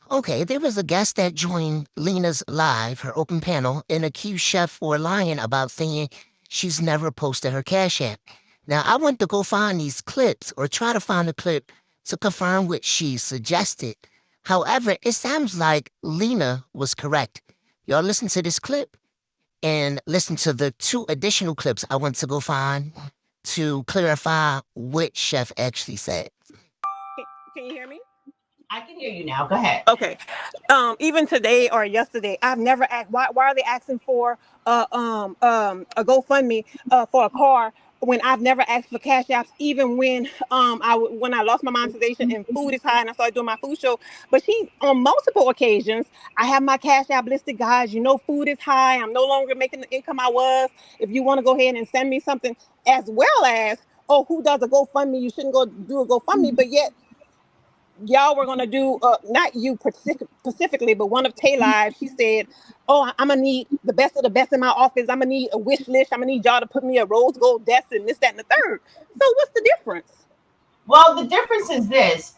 Okay, there was a guest that joined Lena's live, her open panel, and accused Chef for lying about saying she's never posted her Cash App. Now, I went to go find these clips or try to find a clip to confirm what she suggested. However, it sounds like Lena was correct. Y'all listen to this clip and listen to the two additional clips I went to go find to clarify what Chef actually said. Can you hear me? I can hear you now. Go ahead. Okay. Even today or yesterday, I've never asked why are they asking for a GoFundMe for a car when I've never asked for cash apps, even when when I lost my monetization and food is high and I started doing my food show. But she on multiple occasions, I have my cash app listed, guys. You know, food is high. I'm no longer making the income I was. If you want to go ahead and send me something, as well as, oh, who does a GoFundMe? You shouldn't go do a GoFundMe, but yet y'all were gonna do not you specifically, but one of Tay live. She said, "Oh, I'm gonna need the best of the best in my office. I'm gonna need a wish list. I'm gonna need y'all to put me a rose gold desk and this, that, and the third." So what's the difference? Well, the difference is this.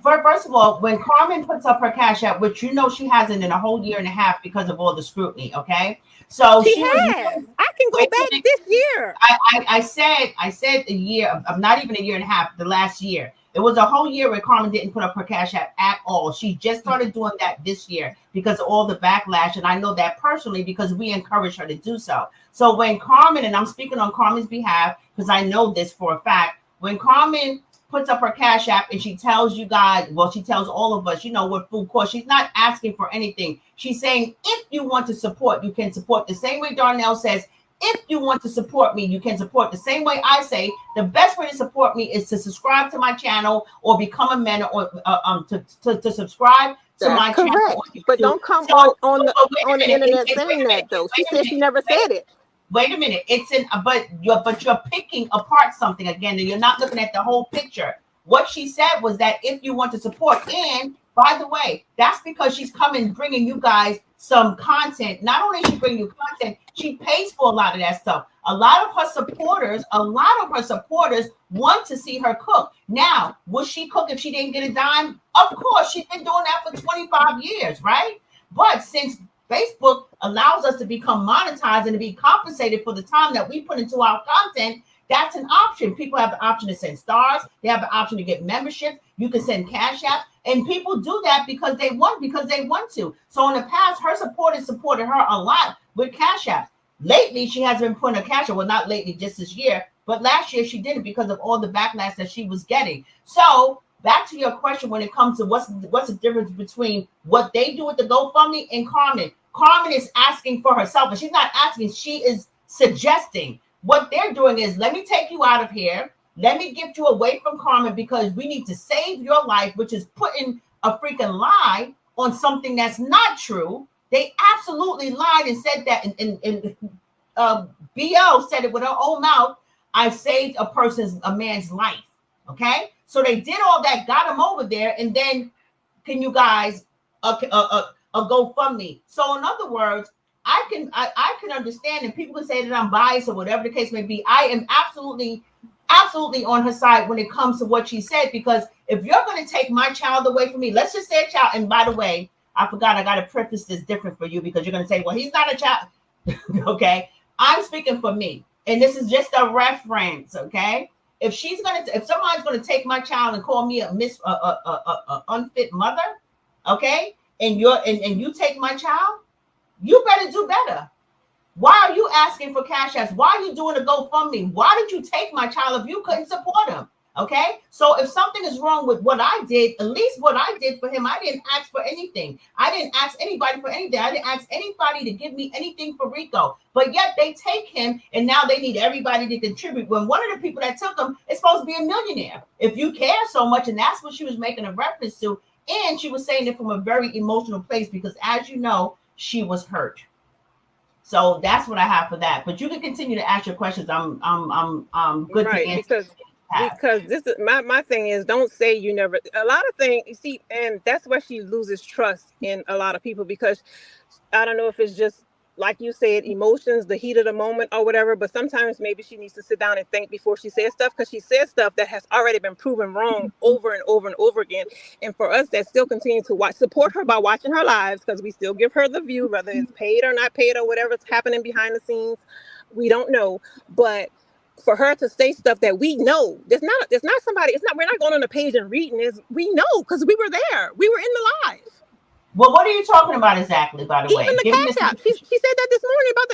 First of all, when Carmen puts up her Cash App, which you know she hasn't in a whole year and a half because of all the scrutiny, okay? So She she was has. I can go wait a back minute. this year. I said a year, not even a year and a half, the last year. It was a whole year where Carmen didn't put up her Cash App at all. She just started doing that this year because of all the backlash. And I know that personally because we encouraged her to do so. So when Carmen, and I'm speaking on Carmen's behalf because I know this for a fact, when Carmen puts up her Cash App and she tells you guys, well, she tells all of us, you know, what food costs. She's not asking for anything. She's saying, if you want to support, you can support the same way Darnell says, if you want to support me, you can support the same way I say. The best way to support me is to subscribe to my channel or become a member or to subscribe to That's my channel correct. on But YouTube. don't come So, wait on a the minute. internet Wait saying a minute. that though. She Wait a said minute. she never said it. Wait a minute. It's in, but you're picking apart something again, and you're not looking at the whole picture. What she said was that if you want to support, and by the way, that's because she's coming bringing you guys some content. Not only is she bringing you content, she pays for a lot of that stuff. A lot of her supporters want to see her cook. Now, would she cook if she didn't get a dime? Of course, she's been doing that for 25 years, right? But since Facebook allows us to become monetized and to be compensated for the time that we put into our content, that's an option. People have the option to send stars. They have the option to get memberships. You can send cash apps. And people do that because they want to. So in the past, her supporters supported her a lot with cash apps. Lately, she hasn't been putting a cash app. Well, not lately, just this year. But last year, she didn't because of all the backlash that she was getting. So back to your question when it comes to what's the difference between what they do with the GoFundMe and Carmen. Carmen is asking for herself, and she's not asking, she is suggesting. What they're doing is, let me take you out of here. Let me get you away from Carmen because we need to save your life, which is putting a freaking lie on something that's not true. They absolutely lied and said that, and BL said it with her own mouth. I saved a man's life. Okay, so they did all that, got him over there, and then can you guys a GoFundMe? So in other words, I can understand, and people can say that I'm biased or whatever the case may be. I am absolutely on her side when it comes to what she said, because if you're going to take my child away from me, let's just say a child. And by the way, I forgot, I got to preface this different for you because you're going to say, well, he's not a child. Okay, I'm speaking for me, and this is just a reference. Okay, if somebody's gonna take my child and call me a unfit mother, okay, and you take my child, you better do better. Why are you asking for cash apps? Why are you doing a GoFundMe? Why did you take my child if you couldn't support him? Okay, so if something is wrong with what I did, at least what I did for him, I didn't ask for anything. I didn't ask anybody for anything. I didn't ask anybody to give me anything for Rico. But yet they take him, and now they need everybody to contribute. When one of the people that took him is supposed to be a millionaire. If you care so much, and that's what she was making a reference to, and she was saying it from a very emotional place because, as you know, she was hurt. So that's what I have for that. But you can continue to ask your questions. I'm good to Right, answer. because this is my thing is, don't say you never, a lot of things you see, and that's where she loses trust in a lot of people, because I don't know if it's just like you said, emotions, the heat of the moment or whatever. But sometimes maybe she needs to sit down and think before she says stuff, because she says stuff that has already been proven wrong over and over and over again. And for us that still continue to watch, support her by watching her lives, because we still give her the view, whether it's paid or not paid or whatever's happening behind the scenes. We don't know. But for her to say stuff that we know, it's not somebody, it's not, we're not going on the page and reading this. We know because we were there. We were in the live. Well, what are you talking about exactly, by the way? Even the cash app. She said that this morning or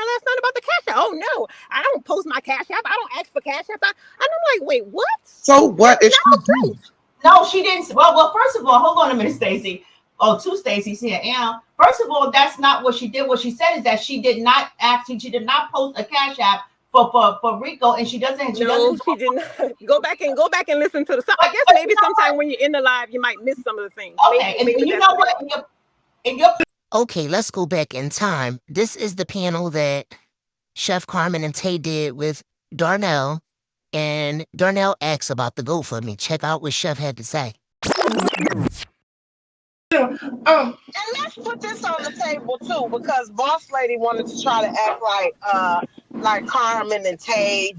last night about the cash app. Oh no, I don't post my cash app. I don't ask for cash app. And I'm like, wait, what? So what if she do? No, she didn't. Well, first of all, hold on a minute, Stacey. Oh, two Stacey's here. And first of all, that's not what she did. What she said is that she did not post a cash app for Rico, and she doesn't. She did not. Go back and listen to the song. I guess maybe sometime when you're in the live, you might miss some of the things. Okay, maybe and you know what? Okay, let's go back in time. This is the panel that Chef Carmen and Tay did with Darnell, and Darnell asks about the GoFundMe. Check out what Chef had to say. And let's put this on the table too, because Boss Lady wanted to try to act like Carmen and Tay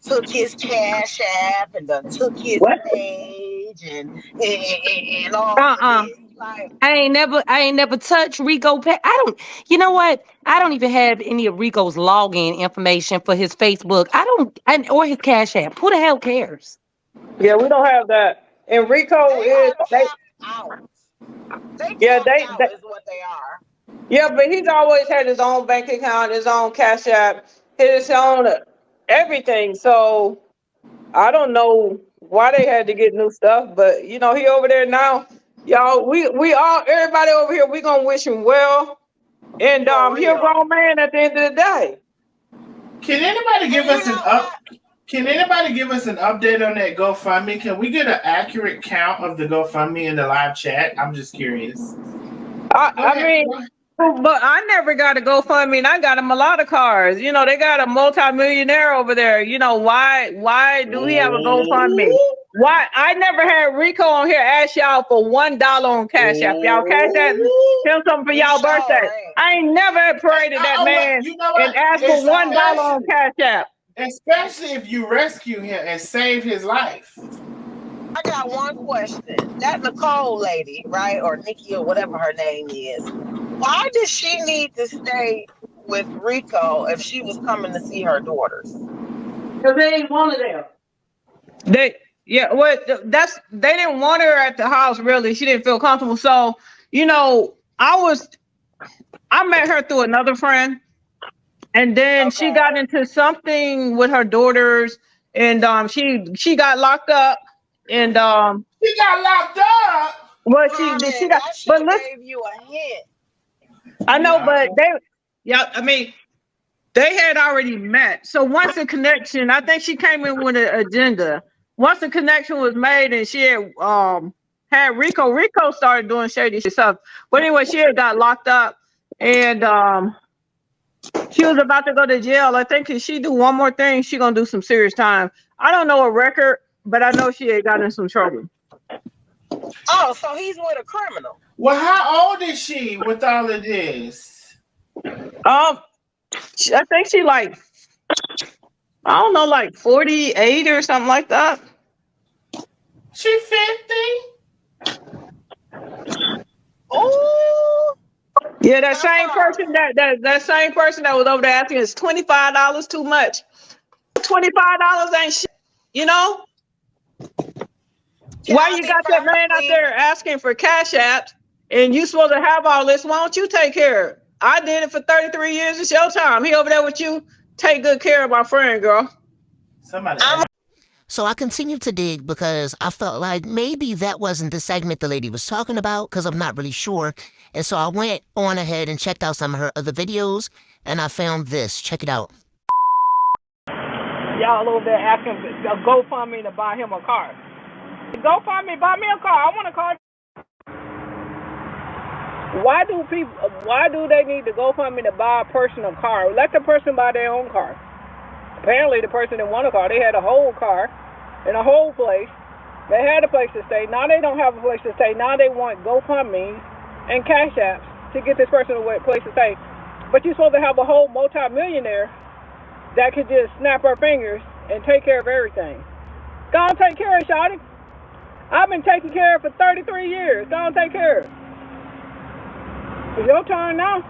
took his cash app and took his page and all. Like, I ain't never touched Rico. You know what? I don't even have any of Rico's login information for his Facebook. Or his cash app. Who the hell cares? Yeah, we don't have that. And Rico is out. They is what they are. Yeah, but he's always had his own bank account, his own cash app, his own everything. So I don't know why they had to get new stuff, but he over there now. Y'all, we all, everybody over here, we gonna wish him well, and he a grown man at the end of the day. Can anybody give us Can anybody give us an update on that GoFundMe? Can we get an accurate count of the GoFundMe in the live chat? I'm just curious. I mean, but I never got a GoFundMe, and I got him a lot of cars. They got a multi-millionaire over there. Why do we have a GoFundMe? Why? I never had Rico on here ask y'all for $1 on Cash App. Y'all Cash App him something for y'all birthday. I ain't never paraded that man and asked for $1 on Cash App. Especially if you rescue him and save his life. I got one question. That Nicole lady, right, or Nikki or whatever her name is, why does she need to stay with Rico if she was coming to see her daughters? Because they ain't one of them. They didn't want her at the house, really. She didn't feel comfortable. So, I met her through another friend. And then she got into something with her daughters, and she got locked up, and she got locked up. Well, she got. But look, gave you a hint. I know, but they had already met. So once the connection, I think she came in with an agenda. Once the connection was made, and she had Rico. Rico started doing shady stuff. But anyway, she had got locked up, and she was about to go to jail. I think if she do one more thing, she gonna do some serious time. I don't know a record, but I know she had gotten in some trouble. Oh, so he's with a criminal. Well, how old is she with all of this? I think she like 48 or something like that. She 50? Oh. Yeah, that same person that same person that was over there asking is $25 too much. $25 ain't shit, Why you got that man out there asking for cash apps and you supposed to have all this? Why don't you take care of it? I did it for 33 years. It's your time. He over there with you. Take good care of my friend, girl. So I continued to dig because I felt like maybe that wasn't the segment the lady was talking about, because I'm not really sure. And so I went on ahead and checked out some of her other videos, and I found this. Check it out. Y'all over there asking GoFundMe to buy him a car. GoFundMe, buy me a car. I want a car. Why do they need to GoFundMe to buy a person a car? Let the person buy their own car. Apparently, the person didn't want a car. They had a whole car and a whole place. They had a place to stay. Now they don't have a place to stay. Now they want GoFundMe and Cash Apps to get this person a place to stay. But you're supposed to have a whole multi-millionaire that could just snap her fingers and take care of everything. Go on, take care of it, shawty. I've been taking care of it for 33 years. Go on, take care of it. It's your turn now.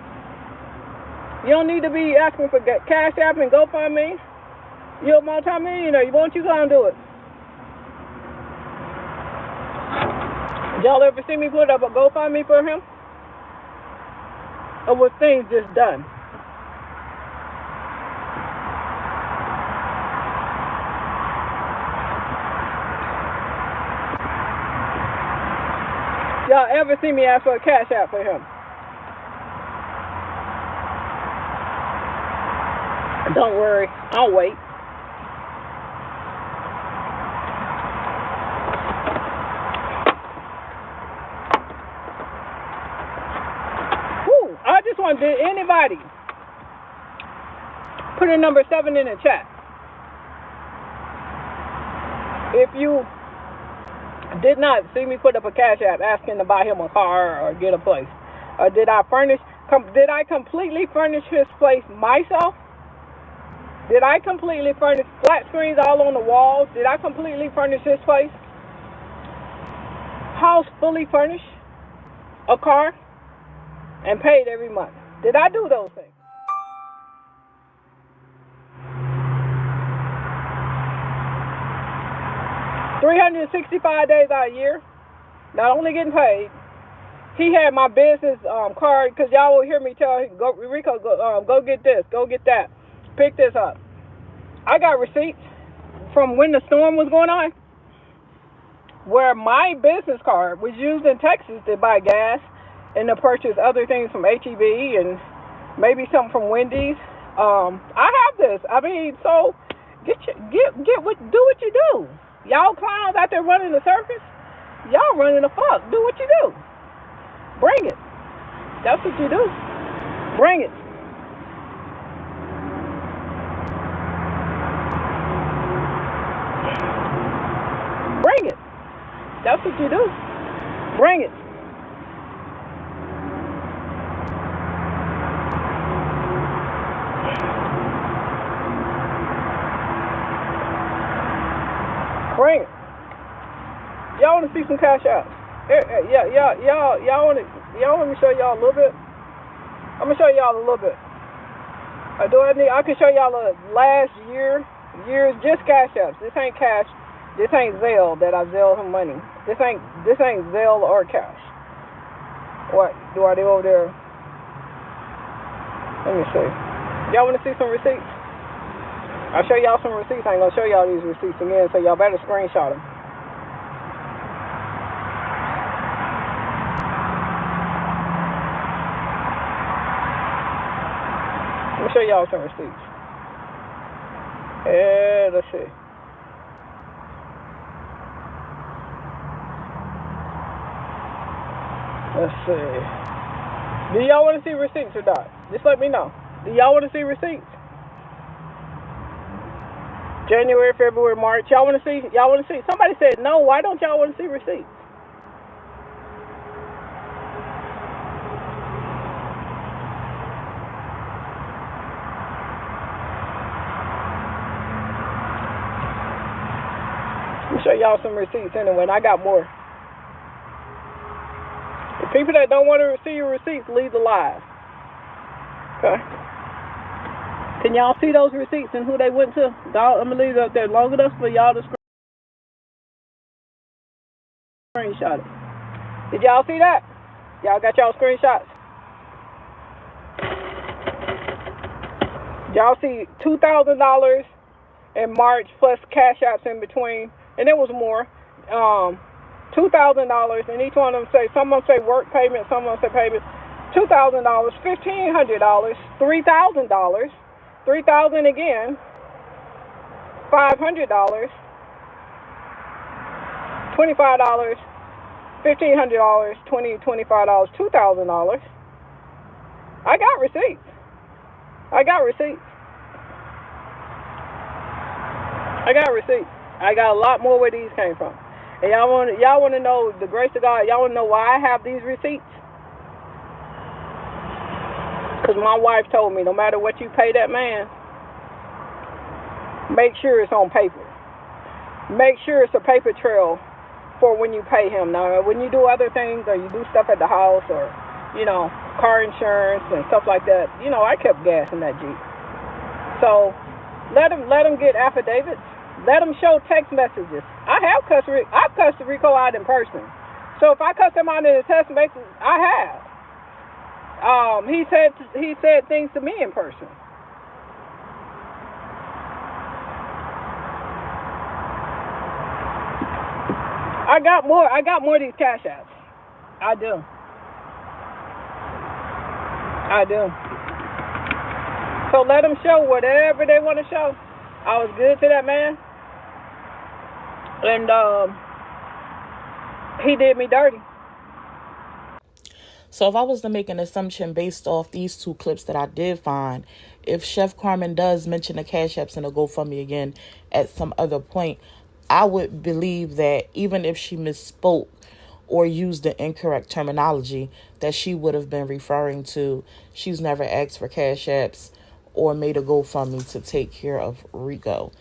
You don't need to be asking for Cash App and GoFundMe. You're a multi-millionaire. Won't you go and do it? Did y'all ever see me put up a GoFundMe for him? Or was things just done? Y'all ever see me ask for a Cash App for him? Don't worry, I'll wait. Woo, I just want to, anybody, put in number 7 in the chat. If you did not see me put up a Cash App asking to buy him a car or get a place, or did I completely furnish his place myself? Did I completely furnish flat screens all on the walls? Did I completely furnish this place? House fully furnished? A car? And paid every month. Did I do those things? $365 days out of a year, not only getting paid. He had my business card, because y'all will hear me tell him, go, Rico, go get this, go get that. Pick this up. I got receipts from when the storm was going on, where my business card was used in Texas to buy gas and to purchase other things from HEB and maybe something from Wendy's. I have this. I mean, so do what you do. Y'all clowns out there running the circus, y'all running the fuck. Do what you do. Bring it. That's what you do. Bring it. Bring it. That's what you do. Bring it. Bring it. Y'all want to see some cash out? Y'all want me to show y'all a little bit? I'm gonna show y'all a little bit. I can show y'all the last years just cash apps. This ain't cash. This ain't Zelle that I Zelle him money. This ain't Zelle or cash. What do I do over there? Let me see. Y'all want to see some receipts? I'll show y'all some receipts. I ain't gonna show y'all these receipts again, so y'all better screenshot them. Let me show y'all some receipts. Let's see. Let's see. Do y'all want to see receipts or not? Just let me know. Do y'all want to see receipts? January, February, March. Y'all want to see? Y'all want to see? Somebody said no. Why don't y'all want to see receipts? Let me show y'all some receipts anyway. And I got more. The people that don't want to see your receipts, leave the live. Okay. Can y'all see those receipts and who they went to? I'm going to leave it up there long enough for y'all to screenshot it. Did y'all see that? Y'all got y'all screenshots? Y'all see $2,000 in March plus cash apps in between. And there was more. $2,000 and each one of them say, some of them say work payment, some of them say payment. $2,000, $1,500, $3,000. $3,000 again, $500, $25, $1,500, $20, $25, $2,000. I got receipts. I got I got a lot more where these came from. And y'all want to know the grace of God. Y'all want to know why I have these receipts? Because my wife told me no matter what you pay that man, make sure it's on paper. Make sure it's a paper trail for when you pay him. Now, when you do other things or you do stuff at the house or, car insurance and stuff like that, I kept gas in that Jeep. So let him get affidavits. Let him show text messages. I've cussed Rico out in person. So if I cuss him out in a text message, I have. He said things to me in person. I got more of these cash apps. I do. So let them show whatever they want to show. I was good to that man, and he did me dirty. So if I was to make an assumption based off these two clips that I did find, if Chef Carmen does mention the Cash Apps and the GoFundMe again at some other point, I would believe that even if she misspoke or used the incorrect terminology, that she would have been referring to she's never asked for Cash Apps or made a GoFundMe to take care of Rico.